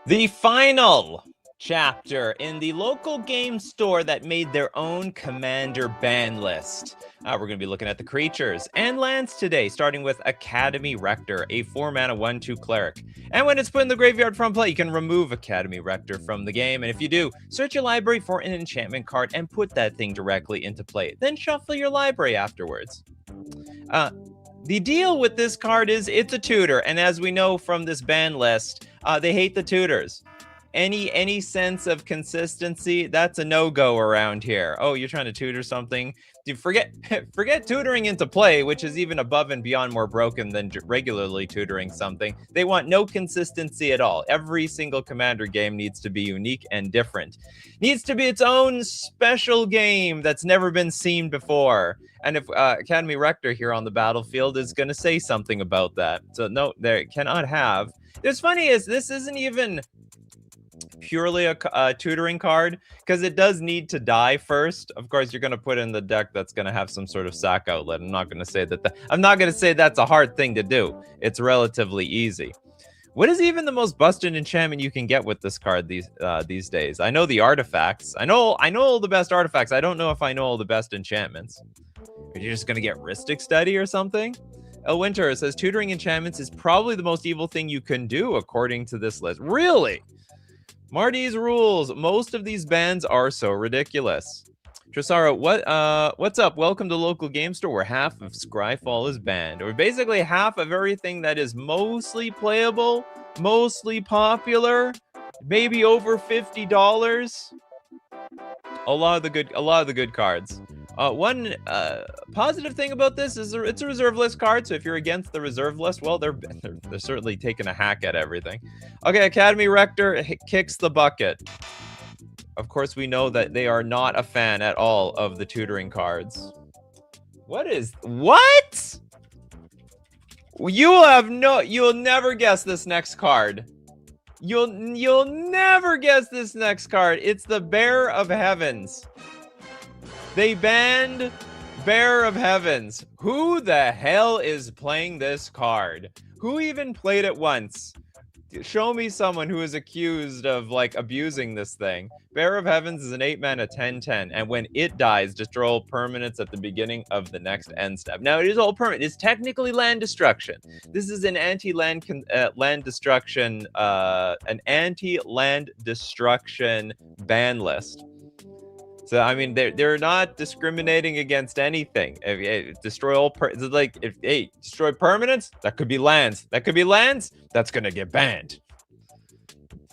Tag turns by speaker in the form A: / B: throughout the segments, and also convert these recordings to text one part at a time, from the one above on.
A: The final chapter in the local game store that made their own commander ban list. We're going to be looking at the creatures and lands today, starting with Academy Rector, a 4-mana 1/2 cleric. And when it's put in the graveyard from play, you can remove Academy Rector from the game. And if you do, search your library for an enchantment card and put that thing directly into play. Then shuffle your library afterwards. The deal with this card is it's a tutor, and as we know from this ban list, they hate the tutors. Any sense of consistency, that's a no-go around here. Oh, you're trying to tutor something? Dude, forget tutoring into play, which is even above and beyond more broken than regularly tutoring something. They want no consistency at all. Every single Commander game needs to be unique and different. Needs to be its own special game that's never been seen before. And if Academy Rector here on the battlefield is going to say something about that. So no, they cannot have. What's funny is this isn't even purely a tutoring card, because it does need to die first. Of course, you're going to put in the deck that's going to have some sort of sack outlet. I'm not going to say that. I'm not going to say that's a hard thing to do. It's relatively easy. What is even the most busted enchantment you can get with this card these days? I know the artifacts. I know all the best artifacts. I don't know if I know all the best enchantments. Are you just going to get Rhystic Study or something? El Winter says tutoring enchantments is probably the most evil thing you can do according to this list. Really? Marty's rules. Most of these bans are so ridiculous. Trisara, what's up? Welcome to local game store where half of Scryfall is banned, or basically half of everything that is mostly playable, mostly popular, maybe over $50. A lot of the good cards. One positive thing about this is it's a reserve list card, so if you're against the reserve list, well, they're certainly taking a hack at everything. Okay, Academy Rector kicks the bucket. Of course, we know that they are not a fan at all of the tutoring cards. What? You'll never guess this next card. You'll never guess this next card. It's the Bear of Heavens. They banned Bear of Heavens. Who the hell is playing this card? Who even played it once? Show me someone who is accused of, like, abusing this thing. Bear of Heavens is an 8-mana 10/10, and when it dies, destroy all permanents at the beginning of the next end step. Now, it is all permanent. It's technically land destruction. This is an anti-land destruction ban list. So, I mean, they're not discriminating against anything. Destroy all destroy permanents, that could be lands. That could be lands, that's gonna get banned.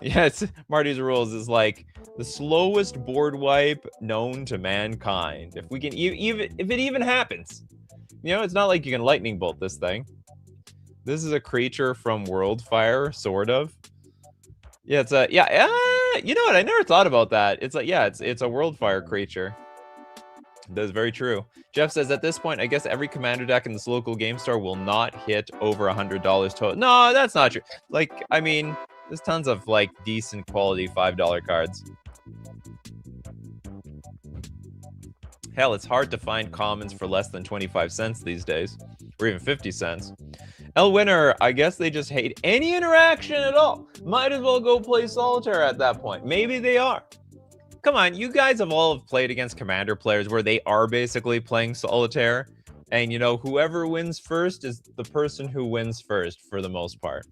A: Yes, Marty's rules is like the slowest board wipe known to mankind. If we can if it even happens. You know, it's not like you can lightning bolt this thing. This is a creature from Worldfire, sort of. Yeah, it's a you know what? I never thought about that. It's like, yeah, it's a Worldfire creature. That's very true. Jeff says at this point, I guess every commander deck in this local game store will not hit over $100 total. No, that's not true. Like, I mean, there's tons of like decent quality $5 cards. Hell, it's hard to find commons for less than 25 cents these days, or even 50 cents. El Winner, I guess they just hate any interaction at all. Might as well go play Solitaire at that point. Maybe they are. Come on, you guys have all played against Commander players where they are basically playing Solitaire. And, you know, whoever wins first is the person who wins first for the most part.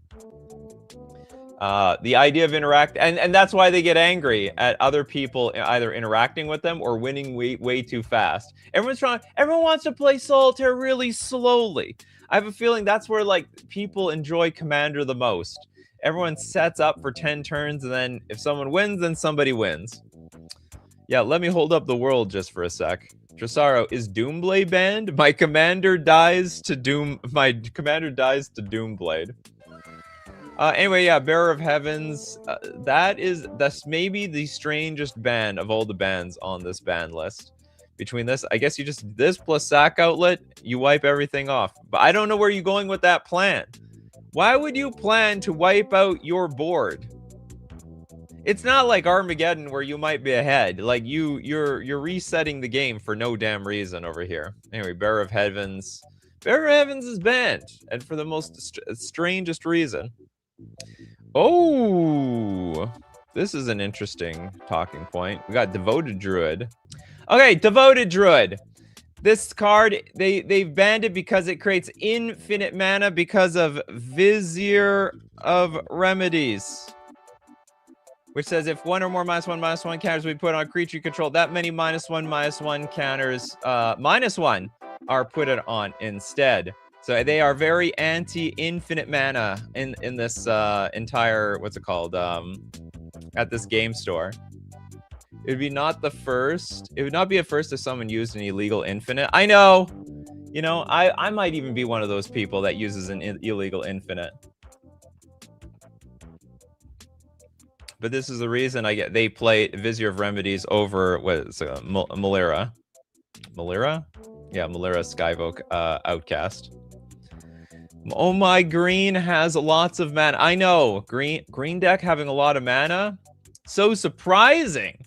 A: The idea of interact, and that's why they get angry at other people either interacting with them or winning way too fast. Everyone wants to play Solitaire really slowly. I have a feeling that's where, like, people enjoy Commander the most. Everyone sets up for 10 turns, and then if someone wins, then somebody wins. Yeah, let me hold up the world just for a sec. Trisaro, is Doomblade banned? My commander dies to Doomblade. Anyway, yeah, Bearer of Heavens. That's maybe the strangest ban of all the bans on this ban list. Between this, I guess you just this plus sack outlet, you wipe everything off. But I don't know where you're going with that plan. Why would you plan to wipe out your board? It's not like Armageddon where you might be ahead. Like you're resetting the game for no damn reason over here. Anyway, Bearer of Heavens. Bearer of Heavens is banned, and for the most strangest reason. Oh, this is an interesting talking point. We got Devoted Druid. Okay, Devoted Druid. This card, they've banned it because it creates infinite mana because of Vizier of Remedies, which says if one or more -1/-1 counters we put on a creature you control, that many -1/-1 counters -1 are put it on instead. So they are very anti-infinite mana in this entire, what's it called, at this game store. It would be not the first. It would not be a first if someone used an illegal infinite. I know. You know, I might even be one of those people that uses an illegal infinite. But this is the reason they play Vizier of Remedies over Malira. Malira? Yeah, Malira Skyvoke Outcast. Oh my, green has lots of mana. I know. Green deck having a lot of mana. So surprising.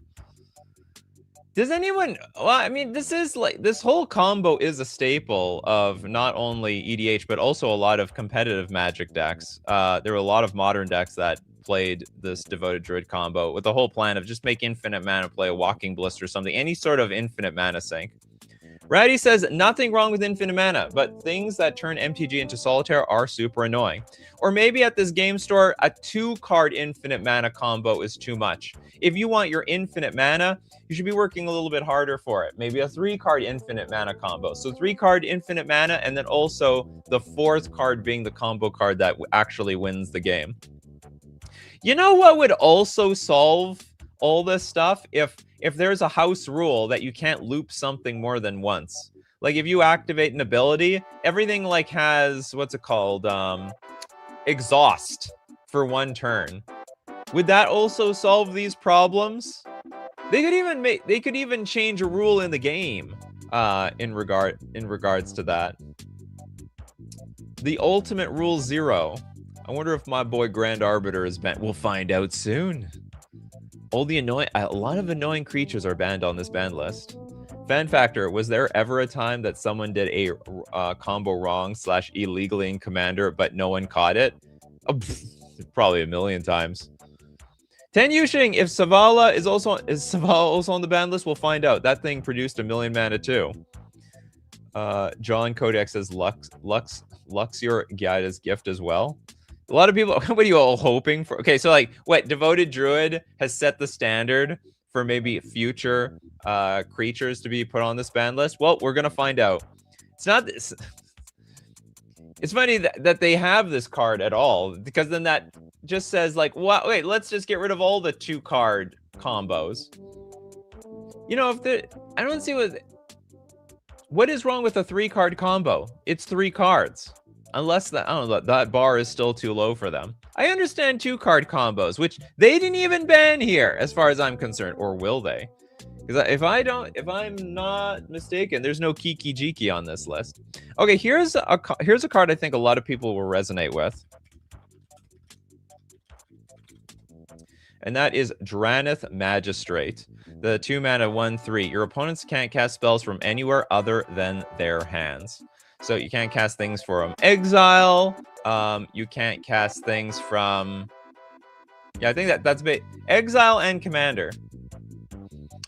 A: Does anyone, well, I mean, this whole combo is a staple of not only EDH, but also a lot of competitive Magic decks. There were a lot of modern decks that played this Devoted Druid combo with the whole plan of just make infinite mana, play a Walking Blister or something, any sort of infinite mana sink. Ratty says, nothing wrong with infinite mana, but things that turn MTG into solitaire are super annoying. Or maybe at this game store, a 2-card infinite mana combo is too much. If you want your infinite mana, you should be working a little bit harder for it. Maybe a 3-card infinite mana combo. So 3-card infinite mana, and then also the 4th card being the combo card that actually wins the game. You know what would also solve all this stuff? If there's a house rule that you can't loop something more than once. Like if you activate an ability, everything like has, what's it called? Exhaust for 1 turn. Would that also solve these problems? They could even change a rule in the game in regards to that. The ultimate rule 0. I wonder if my boy Grand Arbiter is banned. We'll find out soon. A lot of annoying creatures are banned on this ban list. Fan factor, was there ever a time that someone did a combo wrong / illegally in Commander, but no one caught it? Oh, probably a million times. Ten Yushing, if Savala is also on the ban list, we'll find out. That thing produced 1 million mana too. John Kodak says Luxior Gyada's gift as well. A lot of people, what are you all hoping for? Okay, so like, what, Devoted Druid has set the standard for maybe future creatures to be put on this ban list? Well, we're going to find out. It's not this. It's funny that they have this card at all, because then that just says like, what? Wait, let's just get rid of all the 2-card combos. You know, I don't see what is wrong with a 3-card combo? It's 3 cards. Unless I don't know, that bar is still too low for them. I understand 2-card combos, which they didn't even ban here, as far as I'm concerned, or will they? Because if I'm not mistaken, there's no Kiki Jiki on this list. Okay, here's a card I think a lot of people will resonate with, and that is Dranith Magistrate, the 2-mana 1/3. Your opponents can't cast spells from anywhere other than their hands. So you can't cast things from exile. You can't cast things from, yeah, I think that's exile and commander.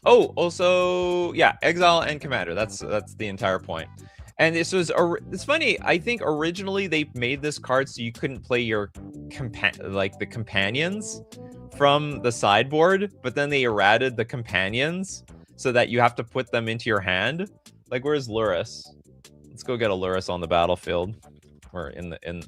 A: Oh, also, yeah, exile and commander. That's the entire point. And it's funny. I think originally they made this card so you couldn't play your the companions from the sideboard, but then they errated the companions so that you have to put them into your hand. Like, where's Luris? Let's go get a Luris on the battlefield, or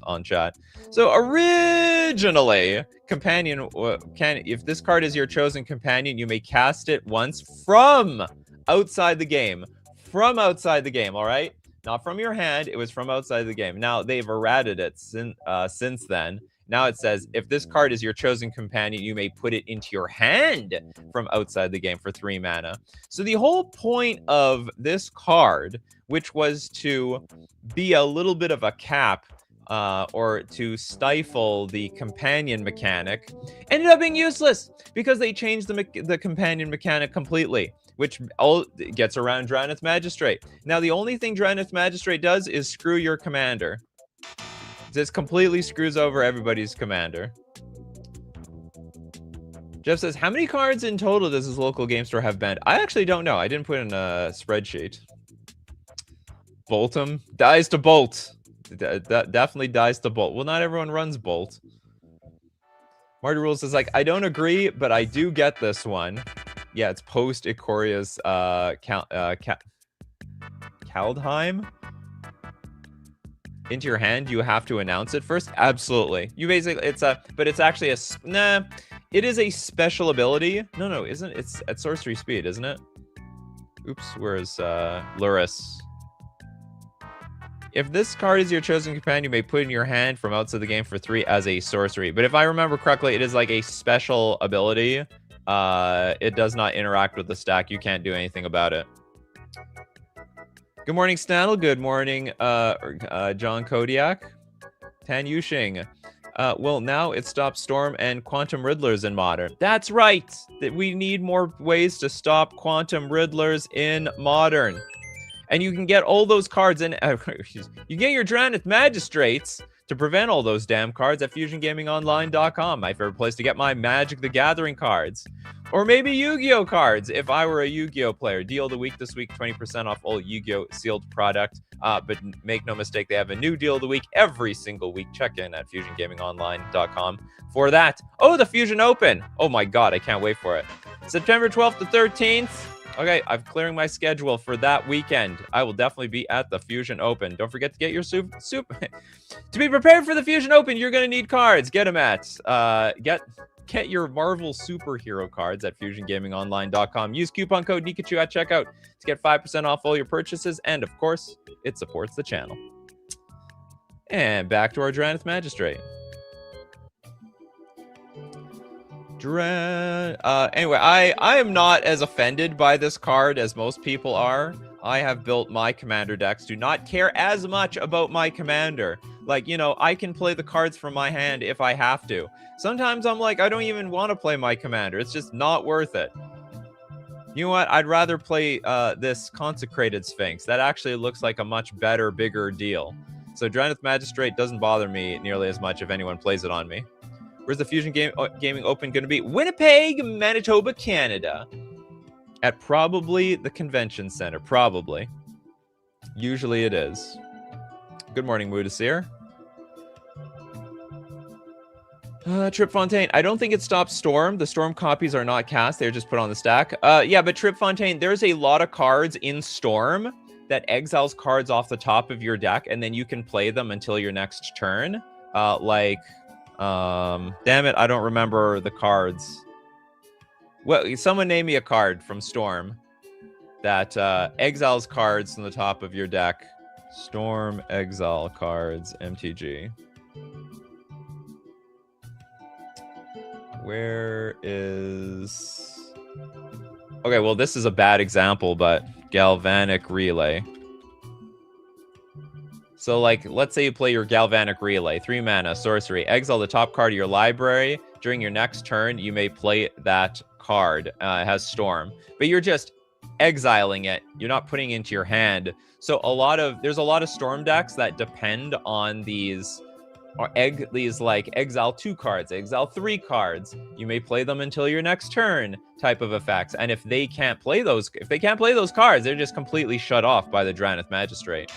A: on chat. So originally, companion if this card is your chosen companion, you may cast it once from outside the game. From outside the game, all right? Not from your hand. It was from outside the game. Now they've errated it since then. Now it says, if this card is your chosen companion, you may put it into your hand from outside the game for 3 mana. So the whole point of this card, which was to be a little bit of a cap or to stifle the companion mechanic, ended up being useless because they changed the companion mechanic completely, which all gets around Dranith Magistrate. Now, the only thing Dranith Magistrate does is screw your commander. This completely screws over everybody's commander. Jeff says, how many cards in total does this local game store have banned? I actually don't know. I didn't put in a spreadsheet. Boltum. Dies to Bolt. That definitely dies to Bolt. Well, not everyone runs Bolt. Marty Rules is like, I don't agree, but I do get this one. Yeah, it's post Ikoria's Kaldheim. Into your hand, you have to announce it first. Absolutely. You basically, but it's actually it is a special ability. No, isn't it? It's at sorcery speed, isn't it? Oops, where's Luris? If this card is your chosen companion, you may put it in your hand from outside the game for 3 as a sorcery. But if I remember correctly, it is like a special ability. It does not interact with the stack. You can't do anything about it. Good morning, Snaddle. Good morning, John Kodiak. Tan Yushing. Well, now it stops Storm and Quantum Riddlers in Modern. That's right! That we need more ways to stop Quantum Riddlers in Modern. And you can get all those cards in... you get your Dranith Magistrates to prevent all those damn cards at FusionGamingOnline.com. My favorite place to get my Magic the Gathering cards. Or maybe Yu-Gi-Oh cards if I were a Yu-Gi-Oh player. Deal of the week this week, 20% off all Yu-Gi-Oh sealed product. But make no mistake, they have a new deal of the week every single week. Check in at FusionGamingOnline.com for that. Oh, the Fusion Open. Oh my God, I can't wait for it. September 12th to 13th. Okay, I'm clearing my schedule for that weekend. I will definitely be at the Fusion Open. Don't forget to get your soup. To be prepared for the Fusion Open, you're going to need cards. Get them at get your Marvel superhero cards at FusionGamingOnline.com. Use coupon code Nikachu at checkout to get 5% off all your purchases. And of course, it supports the channel. And back to our Dranith Magistrate. Anyway, I am not as offended by this card as most people are. I have built my commander decks. Do not care as much about my commander. Like, you know, I can play the cards from my hand if I have to. Sometimes I'm like, I don't even want to play my commander. It's just not worth it. You know what? I'd rather play this Consecrated Sphinx. That actually looks like a much better, bigger deal. So Dranith Magistrate doesn't bother me nearly as much if anyone plays it on me. Where's the Fusion Gaming Open going to be? Winnipeg, Manitoba, Canada. At probably the convention center. Probably. Usually it is. Good morning, Moodasir. Trip Fontaine. I don't think it stops Storm. The Storm copies are not cast. They're just put on the stack. Yeah, but Trip Fontaine, there's a lot of cards in Storm that exiles cards off the top of your deck, and then you can play them until your next turn. Damn it, I don't remember the cards. Well, someone name me a card from Storm that exiles cards from the top of your deck. Storm exile cards, MTG. Where is... Okay, well, this is a bad example, but Galvanic Relay. So, like, let's say you play your Galvanic Relay, 3 mana, sorcery. Exile the top card of your library. During your next turn, you may play that card. It has Storm. But you're just exiling it. You're not putting it into your hand. So there's a lot of Storm decks that depend on these like exile 2 cards, exile 3 cards. You may play them until your next turn type of effects. And if they can't play those cards, they're just completely shut off by the Dranith Magistrate.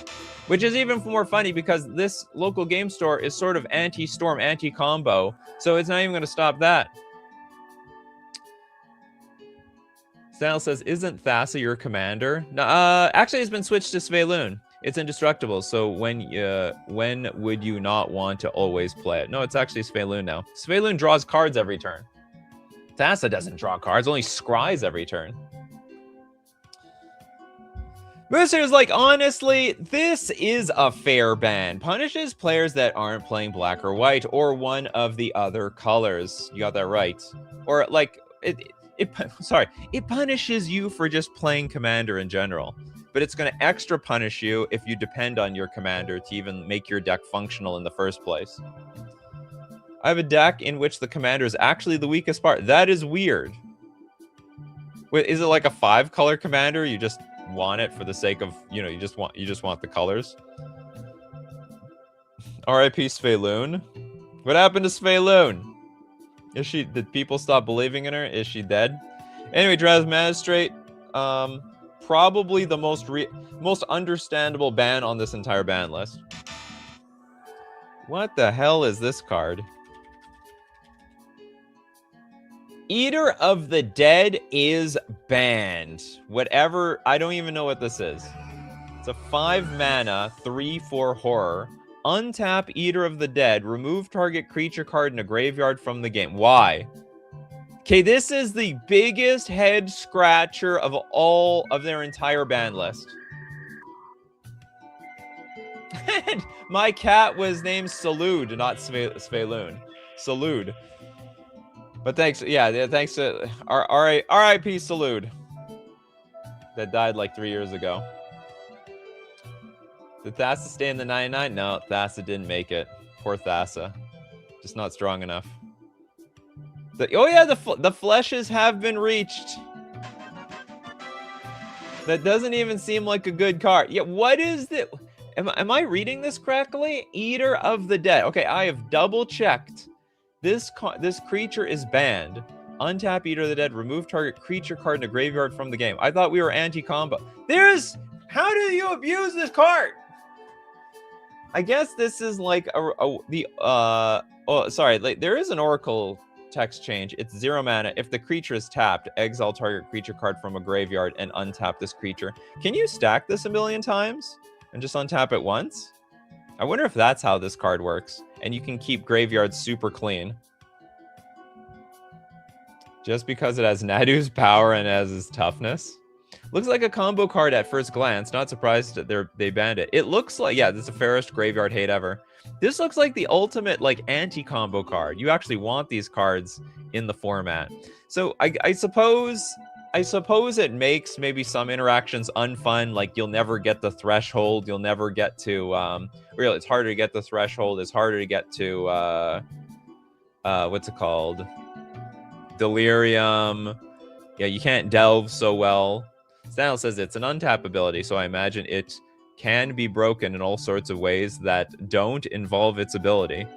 A: Which is even more funny because this local game store is sort of anti-Storm, anti-combo. So it's not even going to stop that. Style says, isn't Thassa your commander? No, actually, it's been switched to Svelun. It's indestructible, so when would you not want to always play it? No, it's actually Svelun now. Svelun draws cards every turn. Thassa doesn't draw cards, only scries every turn. Mooser's like, honestly, this is a fair ban. Punishes players that aren't playing black or white or one of the other colors. You got that right. Or like, it punishes you for just playing commander in general. But it's going to extra punish you if you depend on your commander to even make your deck functional in the first place. I have a deck in which the commander is actually the weakest part. That is weird. Wait, is it like a 5-color commander? You just want it for the sake of, you know, you just want the colors. R.I.P. Svelun. What happened to Svelun? Did people stop believing in her? Is she dead? Anyway, Draz Magistrate, probably the most understandable ban on this entire ban list. What the hell is this card? Eater of the Dead is banned. Whatever, I don't even know what this is. It's a 5 mana, 3/4 horror. Untap Eater of the Dead. Remove target creature card in a graveyard from the game. Why? Okay, this is the biggest head scratcher of all of their entire ban list. My cat was named Salud, not Sveloon. Salud. But thanks, yeah, thanks to R.I.P. Salud. That died like 3 years ago. Did Thassa stay in the 99? No, Thassa didn't make it. Poor Thassa. Just not strong enough. Oh yeah, the fleshes have been reached. That doesn't even seem like a good card. Yeah, what is the... Am I reading this correctly? Eater of the Dead. Okay, I have double checked. This creature is banned. Untap Eater of the Dead. Remove target creature card in a graveyard from the game. I thought we were anti-combo. How do you abuse this card? I guess this is like there is an Oracle text change. It's 0 mana. If the creature is tapped, exile target creature card from a graveyard and untap this creature. Can you stack this a million times and just untap it once? I wonder if that's how this card works. And you can keep graveyards super clean. Just because it has Nadu's power and has his toughness. Looks like a combo card at first glance. Not surprised that they banned it. It looks like, yeah, this is the fairest graveyard hate ever. This looks like the ultimate like anti-combo card. You actually want these cards in the format. So I suppose it makes maybe some interactions unfun. Like you'll never get the threshold. You'll never get to really, it's harder to get the threshold. It's harder to get to what's it called? Delirium. Yeah, you can't delve so well. Stanel says it's an untap ability, so I imagine it can be broken in all sorts of ways that don't involve its ability.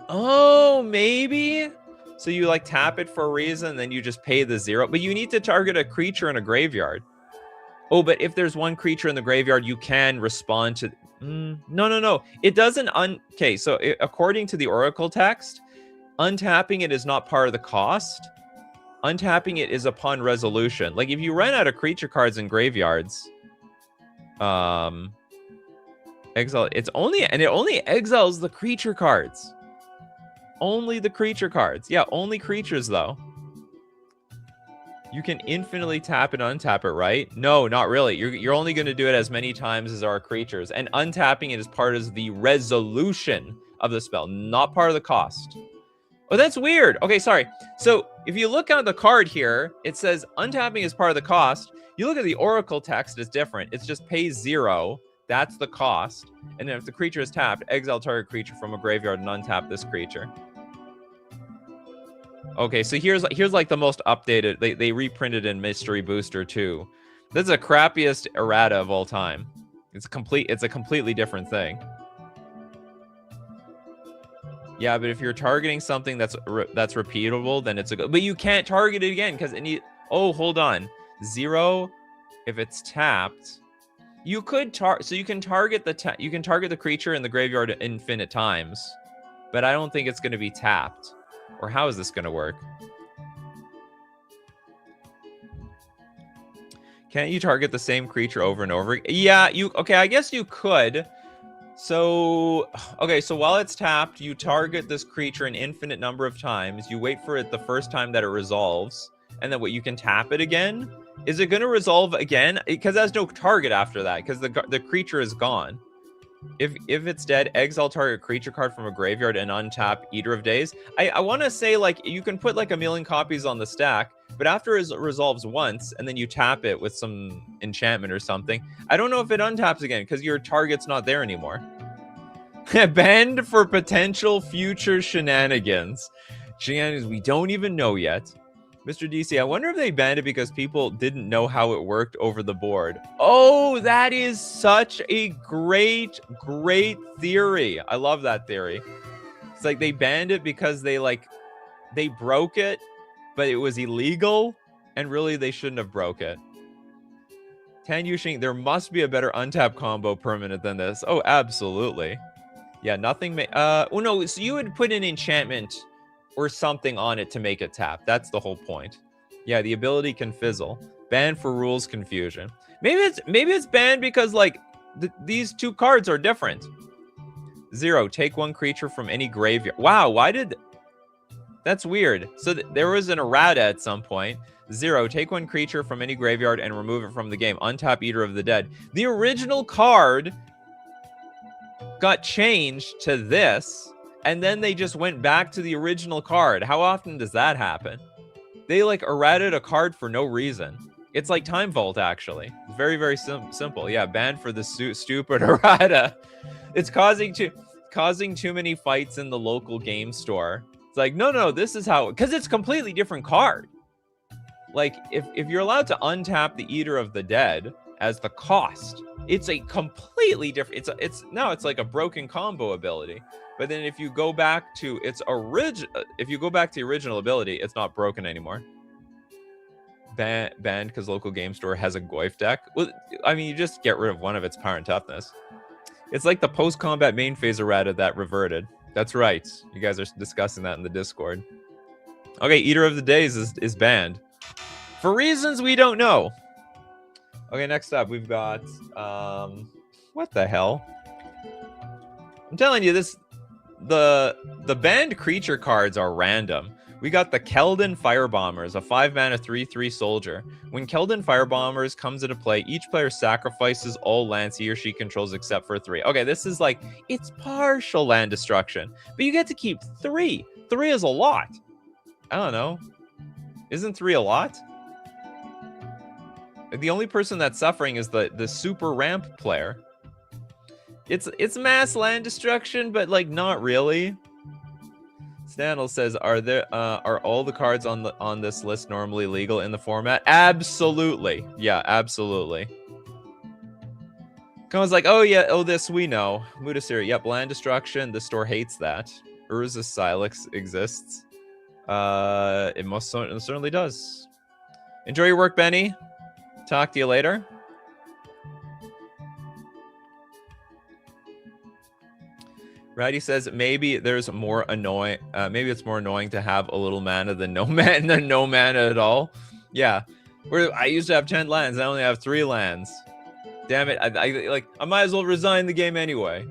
A: Oh, maybe? So you like tap it for a reason, then you just pay the 0. But you need to target a creature in a graveyard. Oh, but if there's one creature in the graveyard, you can respond to... No. It doesn't... Okay, so according to the Oracle text, untapping it is not part of the cost. Untapping it is upon resolution. Like if you run out of creature cards in graveyards, exile. It only exiles the creature cards. Only the creature cards. Yeah, only creatures though. You can infinitely tap and untap it, right? No, not really. You're only going to do it as many times as our creatures, and untapping it is part of the resolution of the spell, not part of the cost. Oh, that's weird. Okay, sorry. So if you look at the card here, it says untapping is part of the cost. You look at the Oracle text, it's different. It's just pay 0. That's the cost. And then if the creature is tapped, exile target creature from a graveyard and untap this creature. Okay, so here's like the most updated. They reprinted in Mystery Booster 2. This is the crappiest errata of all time. It's a completely different thing. Yeah, but if you're targeting something that's repeatable, then it's a good. But you can't target it again because it need. Oh, hold on. 0. If it's tapped, you could so you can target the creature in the graveyard infinite times, but I don't think it's going to be tapped. Or how is this going to work? Can't you target the same creature over and over? Yeah, okay, I guess you could. So, okay, so while it's tapped, you target this creature an infinite number of times. You wait for it the first time that it resolves, and then you can tap it again? Is it going to resolve again? Because there's no target after that, because the creature is gone. If it's dead, exile target creature card from a graveyard and untap Eater of Days. I want to say, like, you can put like 1 million copies on the stack, but after it resolves once, and then you tap it with some enchantment or something, I don't know if it untaps again, because your target's not there anymore. Banned for potential future shenanigans. Shenanigans we don't even know yet. Mr. DC, I wonder if they banned it because people didn't know how it worked over the board. Oh, that is such a great theory. I love that theory. It's like they banned it because they they broke it, but it was illegal, and really they shouldn't have broke it. Tan Yushing, there must be a better untap combo permanent than this. Oh, absolutely. Yeah, nothing. Oh no, so you would put an enchantment or something on it to make it tap. That's the whole point. Yeah, the ability can fizzle. Banned for rules confusion. Maybe it's banned because like these two cards are different. 0, take one creature from any graveyard. Wow, why did... That's weird. So there was an errata at some point. 0, take one creature from any graveyard and remove it from the game. Untap Eater of the Dead. The original card got changed to this, and then they just went back to the original card. How often does that happen? They like errated a card for no reason. It's like Time Vault, actually. Very, very simple. Yeah, banned for the stupid errata. It's causing too many fights in the local game store. It's like, no, this is how... Because it's a completely different card. Like, if you're allowed to untap the Eater of the Dead as the cost, it's a completely different... It's like a broken combo ability. But then if you go back to its if you go back to the original ability, it's not broken anymore. Banned because local game store has a Goyf deck. Well, I mean, you just get rid of one of its power and toughness. It's like the post-combat main phase errata that reverted. That's right. You guys are discussing that in the Discord. Okay, Eater of the Days is banned. For reasons we don't know. Okay, next up, we've got... what the hell? I'm telling you, the banned creature cards are random. We got the Keldon Firebombers, a 5-mana 3/3 soldier. When Keldon Firebombers comes into play, each player sacrifices all lands he or she controls except for 3. Okay, this is like, it's partial land destruction, but you get to keep 3. 3 is a lot. I don't know. Isn't 3 a lot? The only person that's suffering is the super ramp player. It's mass land destruction, but like not really. Stanel says, are all the cards on this list normally legal in the format? Absolutely. Yeah, absolutely. Cohen's like, this we know. Mudasiri, yep, land destruction. The store hates that. Urza Silex exists. It most certainly does. Enjoy your work, Benny. Talk to you later. Righty says maybe there's more annoying. Maybe it's more annoying to have a little mana than no mana at all. Yeah, I used to have 10 lands. I only have 3 lands. Damn it! I might as well resign the game anyway.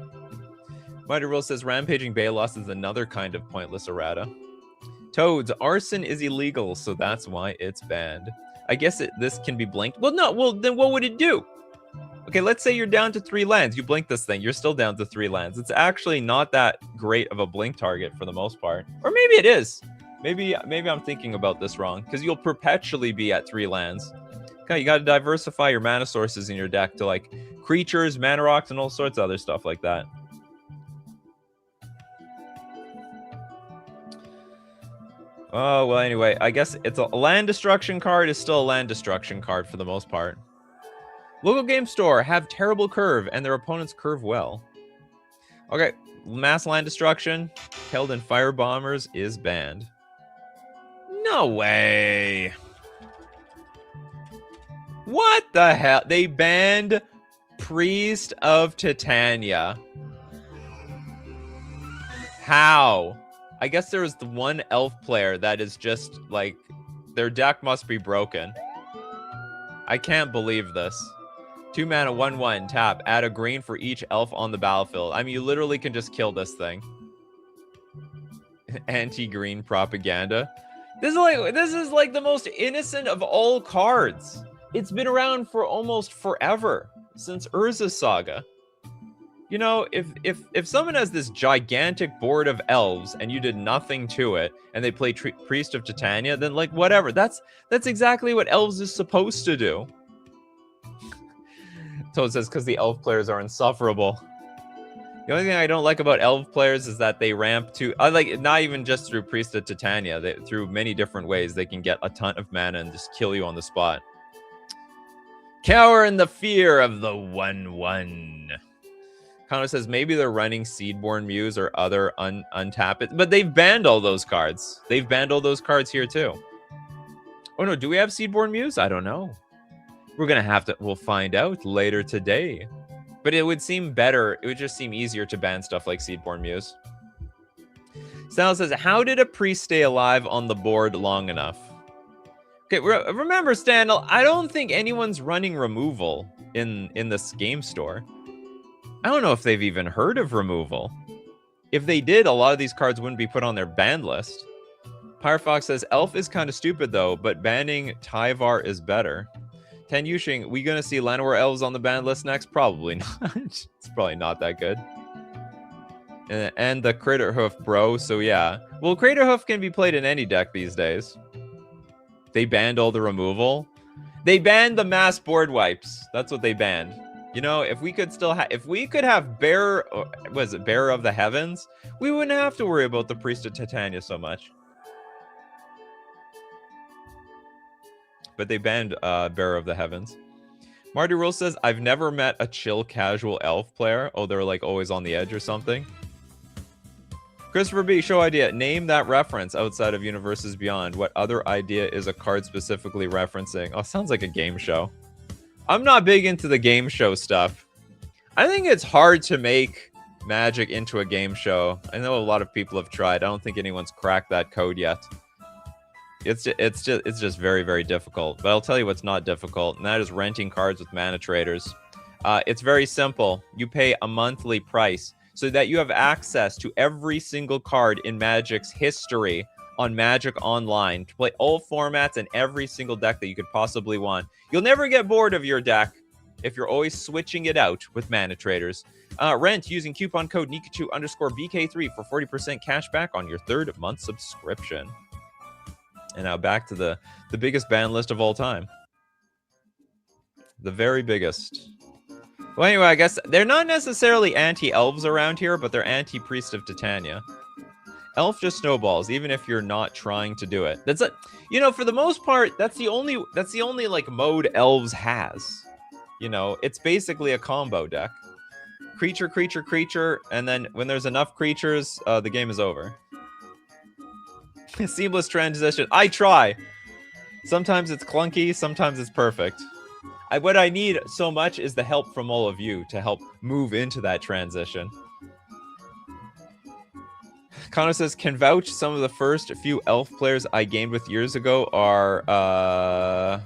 A: Mighty Rule says Rampaging Balos is another kind of pointless errata. Toads, arson is illegal, so that's why it's banned. I guess this can be blinked. Well, no. Well, then what would it do? Okay, let's say you're down to 3 lands. You blink this thing. You're still down to 3 lands. It's actually not that great of a blink target for the most part. Or maybe it is. Maybe I'm thinking about this wrong. Because you'll perpetually be at 3 lands. Okay, you got to diversify your mana sources in your deck to like creatures, mana rocks, and all sorts of other stuff like that. Oh, well, anyway. I guess it's a land destruction card is still a land destruction card for the most part. Local game store have terrible curve, and their opponents curve well. Okay, mass land destruction. Keldon Firebombers is banned. No way. What the hell? They banned Priest of Titania. How? I guess there was the one elf player that is just like, their deck must be broken. I can't believe this. 2 mana, 1/1, tap. Add a green for each elf on the battlefield. I mean, you literally can just kill this thing. Anti-green propaganda. This is like the most innocent of all cards. It's been around for almost forever, since Urza's Saga. You know, if someone has this gigantic board of elves and you did nothing to it, and they play Priest of Titania, then like whatever. That's exactly what elves is supposed to do. So it says because the elf players are insufferable. The only thing I don't like about elf players is that they ramp to, like, not even just through Priest of Titania, through many different ways they can get a ton of mana and just kill you on the spot. Cower in the fear of the 1/1. Kano says maybe they're running Seedborn Muse or other untap it, but they've banned all those cards. They've banned all those cards here too. Oh no, do we have Seedborn Muse? I don't know. We're gonna have to. We'll find out later today. But it would seem better. It would just seem easier to ban stuff like Seedborn Muse. Sal says, how did a priest stay alive on the board long enough? Okay, remember, Standal, I don't think anyone's running removal in this game store. I don't know if they've even heard of removal. If they did, a lot of these cards wouldn't be put on their ban list. Pyrofox says, Elf is kind of stupid, though, but banning Tyvar is better. Ten Yushing, we gonna see Llanowar Elves on the ban list next? Probably not. It's probably not that good. And the Crater Hoof, bro, so yeah. Well, Crater Hoof can be played in any deck these days. They banned all the removal. They banned the mass board wipes. That's what they banned. You know, if we could still if we could have Bearer of the Heavens, we wouldn't have to worry about the Priest of Titania so much. But they banned Bearer of the Heavens. Marty Rule says, I've never met a chill casual elf player. Oh, they're like always on the edge or something. Christopher B, show idea. Name that reference outside of Universes Beyond. What other idea is a card specifically referencing? Oh, sounds like a game show. I'm not big into the game show stuff. I think it's hard to make Magic into a game show. I know a lot of people have tried. I don't think anyone's cracked that code yet. It's just very, very difficult. But I'll tell you what's not difficult, and that is renting cards with mana traders. It's very simple. You pay a monthly price so that you have access to every single card in Magic's history on Magic Online to play all formats and every single deck that you could possibly want. You'll never get bored of your deck if you're always switching it out with mana traders. Rent using coupon code Nikachu_BK3 for 40% cash back on your third month subscription. And now back to the biggest ban list of all time. The very biggest. Well, anyway, I guess they're not necessarily anti-elves around here, but they're anti-Priest of Titania. Elf just snowballs, even if you're not trying to do it. That's it. You know, for the most part, that's the only like mode elves has. You know, it's basically a combo deck. Creature, creature, creature, and then when there's enough creatures, the game is over. Seamless transition. I try. Sometimes it's clunky, sometimes it's perfect. What I need so much is the help from all of you to help move into that transition. Kano says, can vouch some of the first few elf players I gamed with years ago are AHs.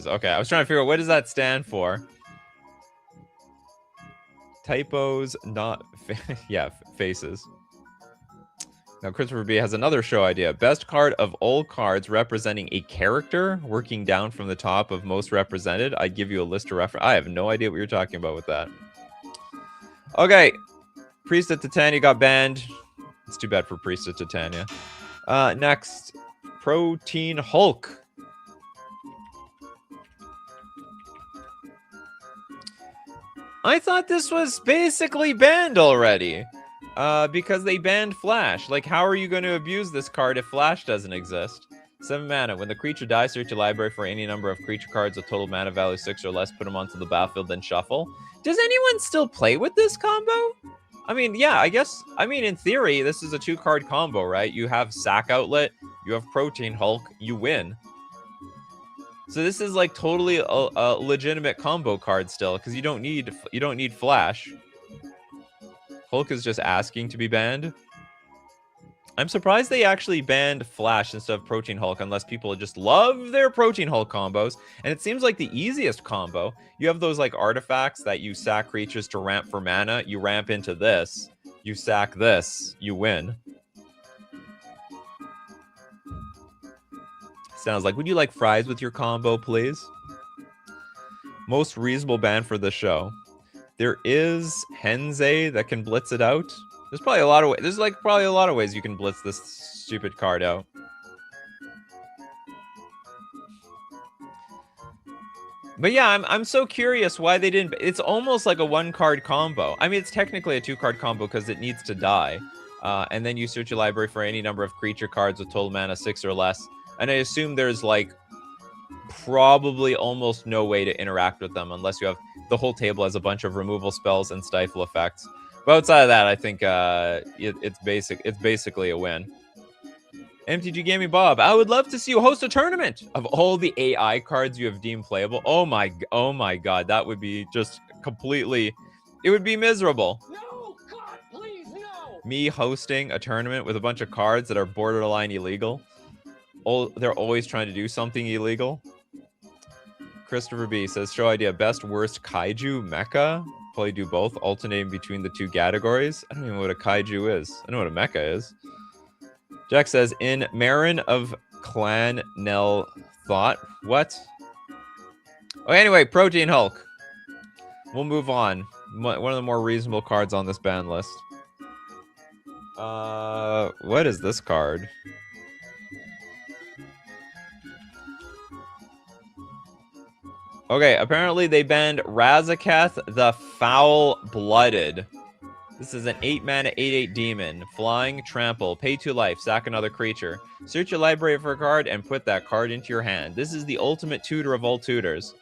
A: Okay, I was trying to figure out what does that stand for. Typos, not yeah, faces. Now, Christopher B has another show idea. Best card of all cards representing a character, working down from the top of most represented. I'd give you a list of reference. I have no idea what you're talking about with that. Okay. Priest of Titania got banned. It's too bad for Priest of Titania. Next, Protein Hulk. I thought this was basically banned already. Because they banned Flash. Like, how are you going to abuse this card if Flash doesn't exist? 7 mana. When the creature dies, search your library for any number of creature cards with total mana value 6 or less, put them onto the battlefield, then shuffle. Does anyone still play with this combo? I mean, yeah, I guess, in theory, this is a 2-card combo, right? You have Sack Outlet, you have Protein Hulk, you win. So this is like totally a legitimate combo card still, because you don't need Flash. Hulk is just asking to be banned. I'm surprised they actually banned Flash instead of Protein Hulk, unless people just love their Protein Hulk combos. And it seems like the easiest combo. You have those like artifacts that you sack creatures to ramp for mana. You ramp into this. You sack this. You win. Sounds like, would you like fries with your combo, please? Most reasonable ban for the show. There is Henze that can blitz it out. There's probably a lot of ways. There's like probably a lot of ways you can blitz this stupid card out. But yeah, I'm so curious why they didn't. It's almost like a 1-card combo. I mean, it's technically a 2-card combo because it needs to die. And then you search your library for any number of creature cards with total mana 6 or less. And I assume there's like probably almost no way to interact with them unless you have the whole table has a bunch of removal spells and stifle effects. But outside of that, I think it's basic. It's basically a win. MTG Gaming Bob, I would love to see you host a tournament of all the AI cards you have deemed playable. Oh my God, that would be just completely. It would be miserable.
B: No, God, please, no.
A: Me hosting a tournament with a bunch of cards that are borderline illegal. They're always trying to do something illegal. Christopher B says, show idea, best, worst kaiju mecha. Probably do both, alternating between the two categories. I don't even know what a kaiju is. I know what a mecha is. Jack says, in Marin of Clan Nell Thought. What? Oh, anyway, Protein Hulk. We'll move on. One of the more reasonable cards on this ban list. What is this card? Okay, apparently they banned Razaketh the Foul-Blooded. This is an 8-mana 8/8 demon. Flying, trample, pay 2 life, sack another creature. Search your library for a card and put that card into your hand. This is the ultimate tutor of all tutors.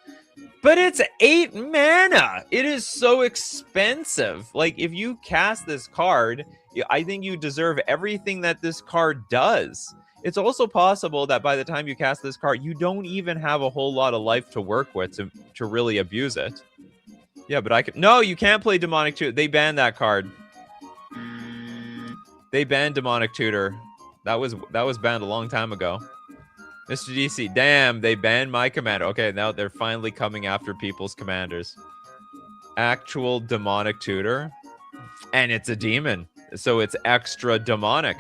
A: But it's 8 mana! It is so expensive. Like, if you cast this card, I think you deserve everything that this card does. It's also possible that by the time you cast this card, you don't even have a whole lot of life to work with to really abuse it. Yeah, but I can. No, you can't play Demonic Tutor. They banned that card. They banned Demonic Tutor. That was banned a long time ago. Mr. DC, damn, they banned my commander. Okay, now they're finally coming after people's commanders. Actual Demonic Tutor, and it's a demon, so it's extra demonic.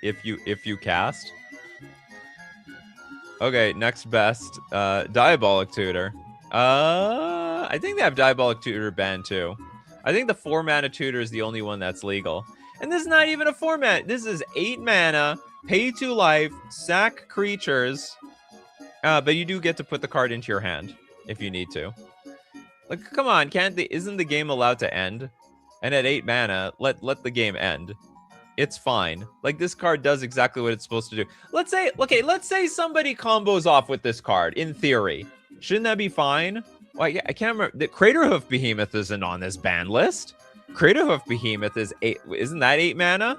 A: If you cast. Okay, next best, Diabolic Tutor. I think they have Diabolic Tutor banned too. I think the 4-mana tutor is the only one that's legal. And this is not even a 4-mana. This is 8 mana, pay 2 life, sack creatures. But you do get to put the card into your hand if you need to. Like, come on, isn't the game allowed to end? And at 8 mana, let the game end. It's fine. Like, this card does exactly what it's supposed to do. Let's say somebody combos off with this card, in theory. Shouldn't that be fine? Well, I can't remember. The Craterhoof Behemoth isn't on this ban list. Craterhoof Behemoth is 8. Isn't that 8 mana?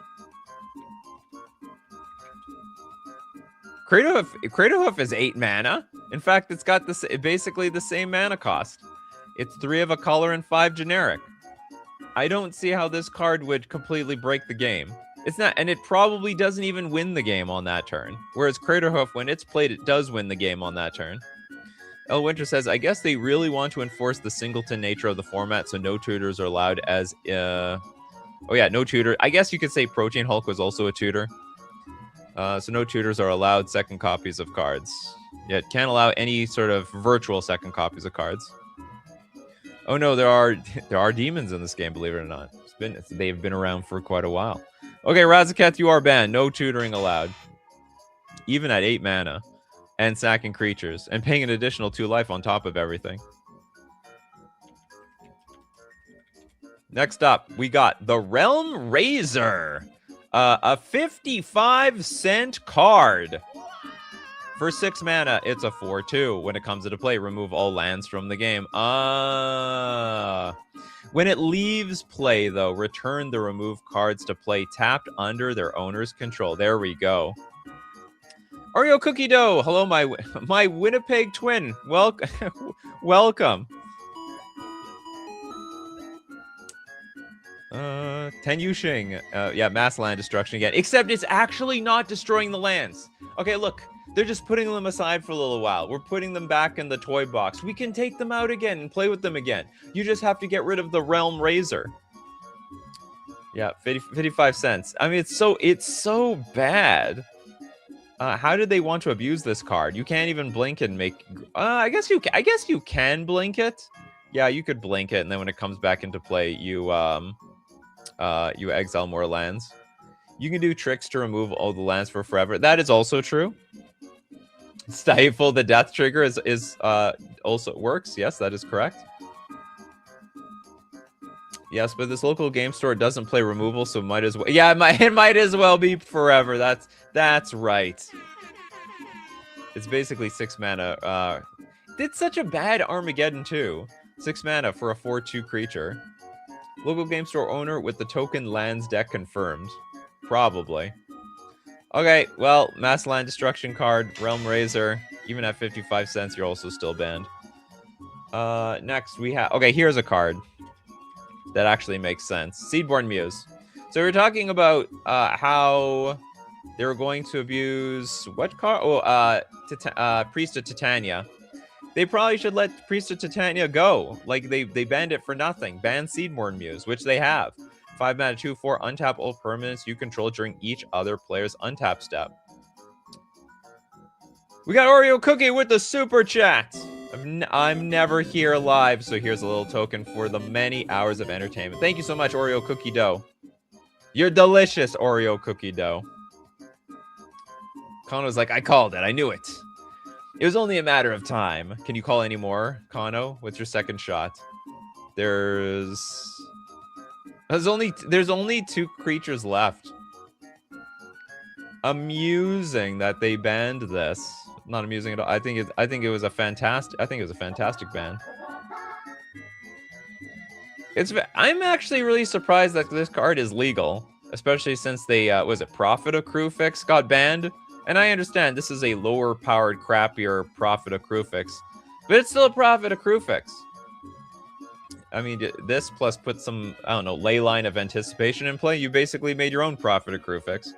A: Craterhoof is 8 mana. In fact, it's got basically the same mana cost. It's 3 of a color and 5 generic. I don't see how this card would completely break the game. It's not, and it probably doesn't even win the game on that turn. Whereas Craterhoof, when it's played, it does win the game on that turn. El Winter says, I guess they really want to enforce the singleton nature of the format, so no tutors are allowed as... oh yeah, no tutor. I guess you could say Protein Hulk was also a tutor. So no tutors are allowed second copies of cards. Yeah, it can't allow any sort of virtual second copies of cards. Oh no, there are demons in this game, believe it or not. They've been around for quite a while. Okay, Razaketh, you are banned. No tutoring allowed. Even at 8 mana. And sacking creatures. And paying an additional 2 life on top of everything. Next up, we got the Realm Razor. A 55-cent card. For 6 mana, it's a 4/2. When it comes into play, remove all lands from the game. When it leaves play, though, return the removed cards to play tapped under their owner's control. There we go. Oreo Cookie Dough. Hello, my Winnipeg twin. Welcome. Ten Yushing. Yeah, mass land destruction again. Except it's actually not destroying the lands. Okay, look. They're just putting them aside for a little while. We're putting them back in the toy box. We can take them out again and play with them again. You just have to get rid of the Realm Razor. Yeah, 55 cents. I mean, it's so bad. How did they want to abuse this card? You can't even blink and make... I guess you can blink it. Yeah, you could blink it, and then when it comes back into play, you exile more lands. You can do tricks to remove all the lands for forever. That is also true. Stifle the death trigger is also works. Yes, that is correct. Yes, but this local game store doesn't play removal, so it might as well. Yeah, it might as well be forever. That's right. It's basically 6 mana. Did such a bad Armageddon too. 6 mana for a 4/2 creature. Local game store owner with the token lands deck confirmed. Probably. Okay, well, mass land destruction card, Realm Razor. Even at 55 cents, you're also still banned. Next we have. Okay, here's a card that actually makes sense. Seedborn Muse. So we're talking about how they were going to abuse what card? Oh, Priest of Titania. They probably should let Priest of Titania go. Like they banned it for nothing. Ban Seedborn Muse, which they have. 5 mana 2/4 untap all permanents you control during each other player's untap step. We got Oreo Cookie with the super chat. I'm never here live, so here's a little token for the many hours of entertainment. Thank you so much, Oreo Cookie Dough. You're delicious, Oreo Cookie Dough. Kano's like, I called it. I knew it. It was only a matter of time. Can you call any more, Kano? What's your second shot? There's only 2 creatures left. Amusing that they banned this. Not amusing at all. I think it was a fantastic ban. I'm actually really surprised that this card is legal, especially since they was it Prophet of Crufix got banned. And I understand this is a lower powered, crappier Prophet of Crufix, but it's still a Prophet of Crufix. I mean, this plus put some, I don't know, ley line of anticipation in play. You basically made your own Prophet of Crufix,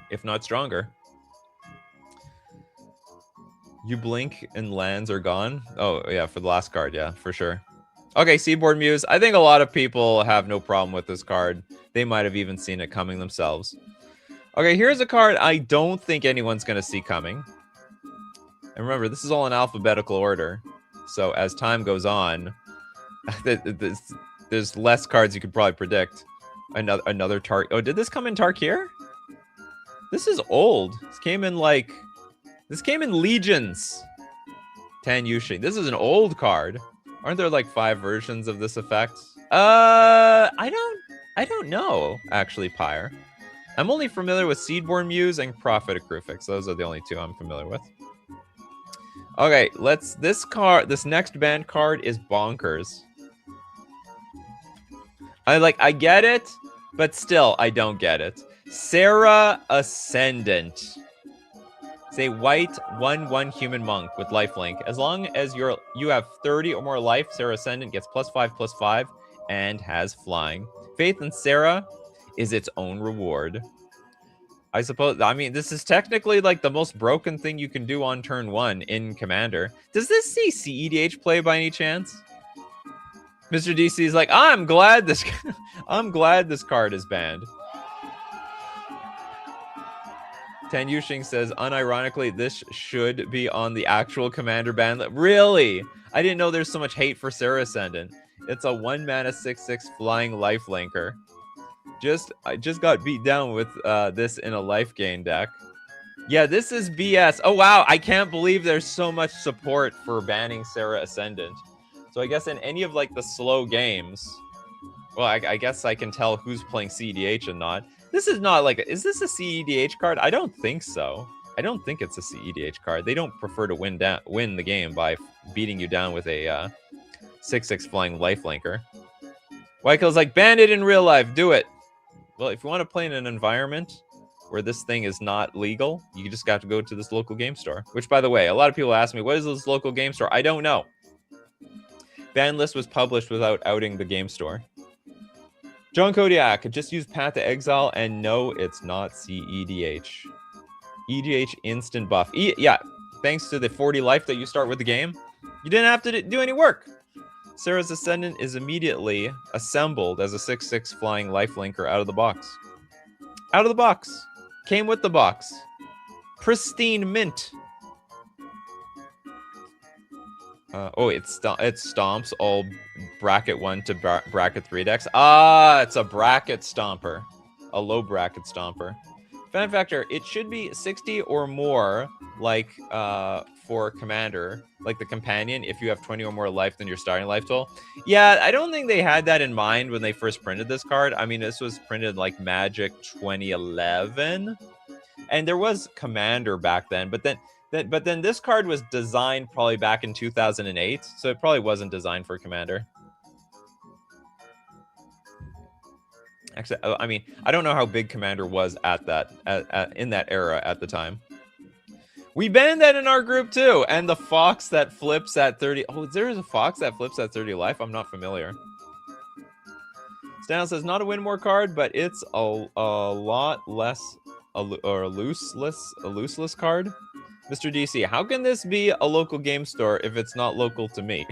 A: if not stronger. You blink and lands are gone. Oh yeah, for the last card, yeah, for sure. Okay, Seedborn Muse. I think a lot of people have no problem with this card. They might have even seen it coming themselves. Okay, here's a card I don't think anyone's going to see coming. And remember, this is all in alphabetical order. So as time goes on, there's less cards you could probably predict. Another Tark. Oh, did this come in Tarkir? This is old. This came in Legions. Tan Yushi. This is an old card. Aren't there like 5 versions of this effect? I don't know, actually, Pyre. I'm only familiar with Seedborn Muse and Prophet of Crufix. Those are the only 2 I'm familiar with. Okay, this next banned card is bonkers. I get it, but still I don't get it. Serra Ascendant. It's a white 1/1 human monk with lifelink. As long as you have 30 or more life, Serra Ascendant gets +5/+5 and has flying. Faith in Serra is its own reward. I suppose, I mean, this is technically like the most broken thing you can do on turn 1 in Commander. Does this see CEDH play by any chance? Mr. DC is like, I'm glad this card is banned. Tan Yushing says, unironically, this should be on the actual Commander ban list. Really? I didn't know there's so much hate for Serra Ascendant. It's a 1 mana 6/6 flying lifelinker. I just got beat down with this in a life gain deck. Yeah, this is BS. Oh, wow. I can't believe there's so much support for banning Serra Ascendant. So I guess in any of like the slow games, well, I guess I can tell who's playing CEDH and not. This is not like, is this a CEDH card? I don't think so. I don't think it's a CEDH card. They don't prefer to win the game by beating you down with a 6/6 flying lifelinker. Wykel's like, ban it in real life. Do it. Well, if you want to play in an environment where this thing is not legal, you just got to go to this local game store. Which, by the way, a lot of people ask me, what is this local game store? I don't know. Ban list was published without outing the game store. John Kodiak, just use Path to Exile, and no, it's not CEDH. EDH instant buff. Yeah, thanks to the 40 life that you start with the game, you didn't have to do any work. Serra's Ascendant is immediately assembled as a 6/6 flying lifelinker out of the box. Out of the box. Came with the box. Pristine mint. It stomps all bracket 1 to bracket 3 decks. Ah, it's a bracket stomper. A low bracket stomper. Fan factor, it should be 60 or more, like for Commander, like the companion, if you have 20 or more life than your starting life total. Yeah, I don't think they had that in mind when they first printed this card. I mean, this was printed like Magic 2011, and there was Commander back then, but then this card was designed probably back in 2008, so it probably wasn't designed for Commander. Actually, I mean, I don't know how big Commander was at that in that era at the time. We banned that in our group too, and the fox that flips at 30. Oh, there is a fox that flips at 30 life. I'm not familiar. Stan says not a win more card, but it's a lot less a looseless card. Mr. DC, how can this be a local game store if it's not local to me?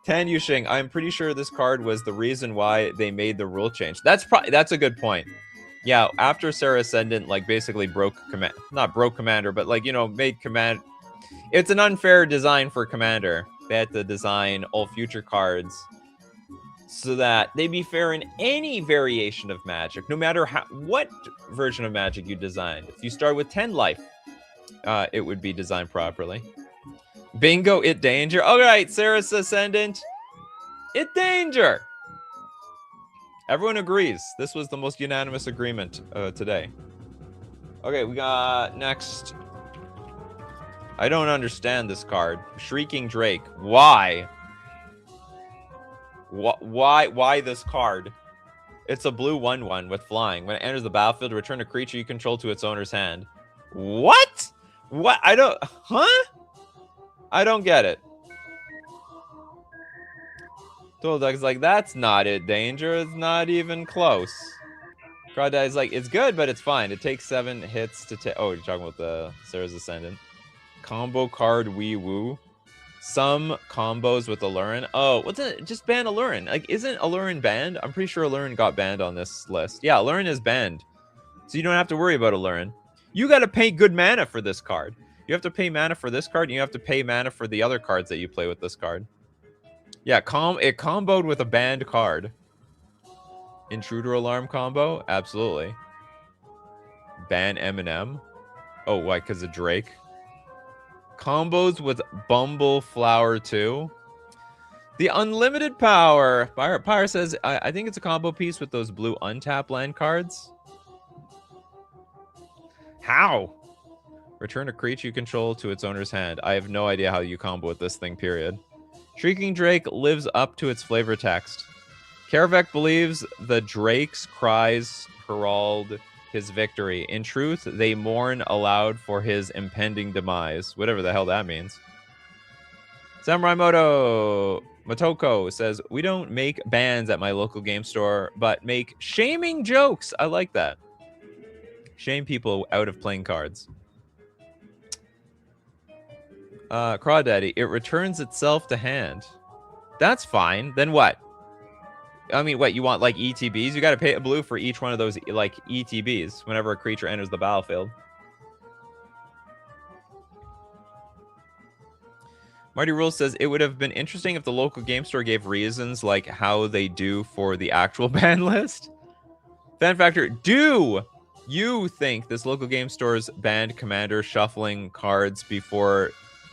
A: Tan Yushing, I'm pretty sure this card was the reason why they made the rule change. That's a good point. Yeah, after Sarah Ascendant, like, basically not broke Commander, but, like, you know, made Command. It's an unfair design for Commander. They had to design all future cards so that they be fair in any variation of Magic, no matter what version of Magic you designed. If you start with 10 life, it would be designed properly. Bingo, it danger. All right, Sarah's Ascendant, it danger. Everyone agrees. This was the most unanimous agreement today. Okay, we got next. I don't understand this card. Shrieking Drake. Why? Why this card? It's a blue 1/1 with flying. When it enters the battlefield, return a creature you control to its owner's hand. What? What? I don't... Huh? I don't get it. Toldug's like, that's not it, danger. It's not even close. Crawdad's like, it's good, but it's fine. It takes 7 hits to take... Oh, you're talking about the Sarah's Ascendant. Combo card Wee Woo. Some combos with Allurin. Oh, what's it? Just ban Allurin. Like, isn't Allurin banned? I'm pretty sure Allurin got banned on this list. Yeah, Allurin is banned. So you don't have to worry about Allurin. You got to pay good mana for this card. You have to pay mana for this card, and you have to pay mana for the other cards that you play with this card. Yeah, it comboed with a banned card. Intruder Alarm combo? Absolutely. Ban Eminem. Oh, why? Because of Drake. Combos with Bumble Flower 2. The Unlimited Power. Pyre says, I think it's a combo piece with those blue untap land cards. How? Return a creature you control to its owner's hand. I have no idea how you combo with this thing, period. Shrieking Drake lives up to its flavor text. Karavek believes the Drake's cries herald his victory. In truth, they mourn aloud for his impending demise. Whatever the hell that means. Samurai Motoko says, we don't make bans at my local game store, but make shaming jokes. I like that. Shame people out of playing cards. Crawdaddy, it returns itself to hand. That's fine. Then what? I mean, what, you want, like, ETBs? You got to pay a blue for each one of those, like, ETBs whenever a creature enters the battlefield. Marty Rules says, it would have been interesting if the local game store gave reasons like how they do for the actual ban list. Fan Factor, do you think this local game store's banned Commander shuffling cards before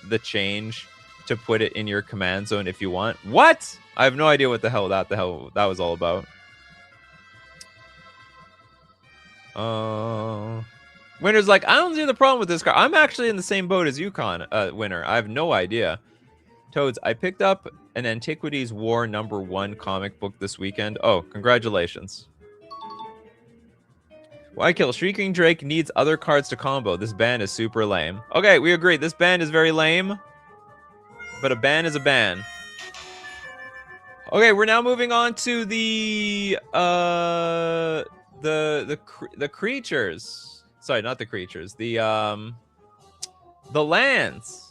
A: the change to put it in your command zone if you want? What? I have no idea what the hell that was all about. Winner's like, I don't see the problem with this card. I'm actually in the same boat as UConn, Winner. I have no idea. Toads, I picked up an Antiquities War #1 comic book this weekend. Oh, congratulations. Why kill? Shrieking Drake needs other cards to combo. This ban is super lame. Okay, we agree. This ban is very lame, but a ban is a ban. Okay, we're now moving on to the creatures. Sorry, not the creatures. The lands.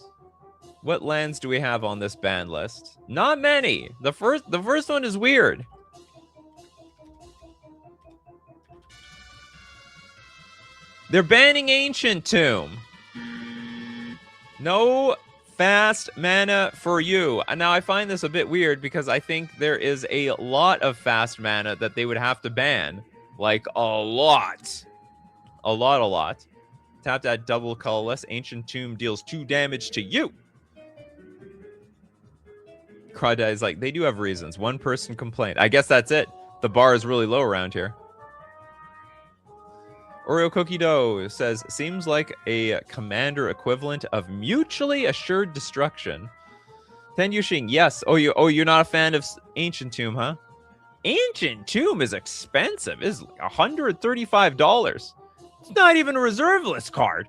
A: What lands do we have on this ban list? Not many. The first one is weird. They're banning Ancient Tomb. No fast mana for you. And now I find this a bit weird because I think there is a lot of fast mana that they would have to ban. Like a lot. A lot. Tap that double colorless. Ancient Tomb deals 2 damage to you. Crawdad is like, they do have reasons. One person complained. I guess that's it. The bar is really low around here. Oreo Cookie Dough says, seems like a commander equivalent of mutually assured destruction. Ten Yuxing, yes. Oh, you're not a fan of Ancient Tomb, huh? Ancient Tomb is expensive. It's $135. It's not even a reserve list card.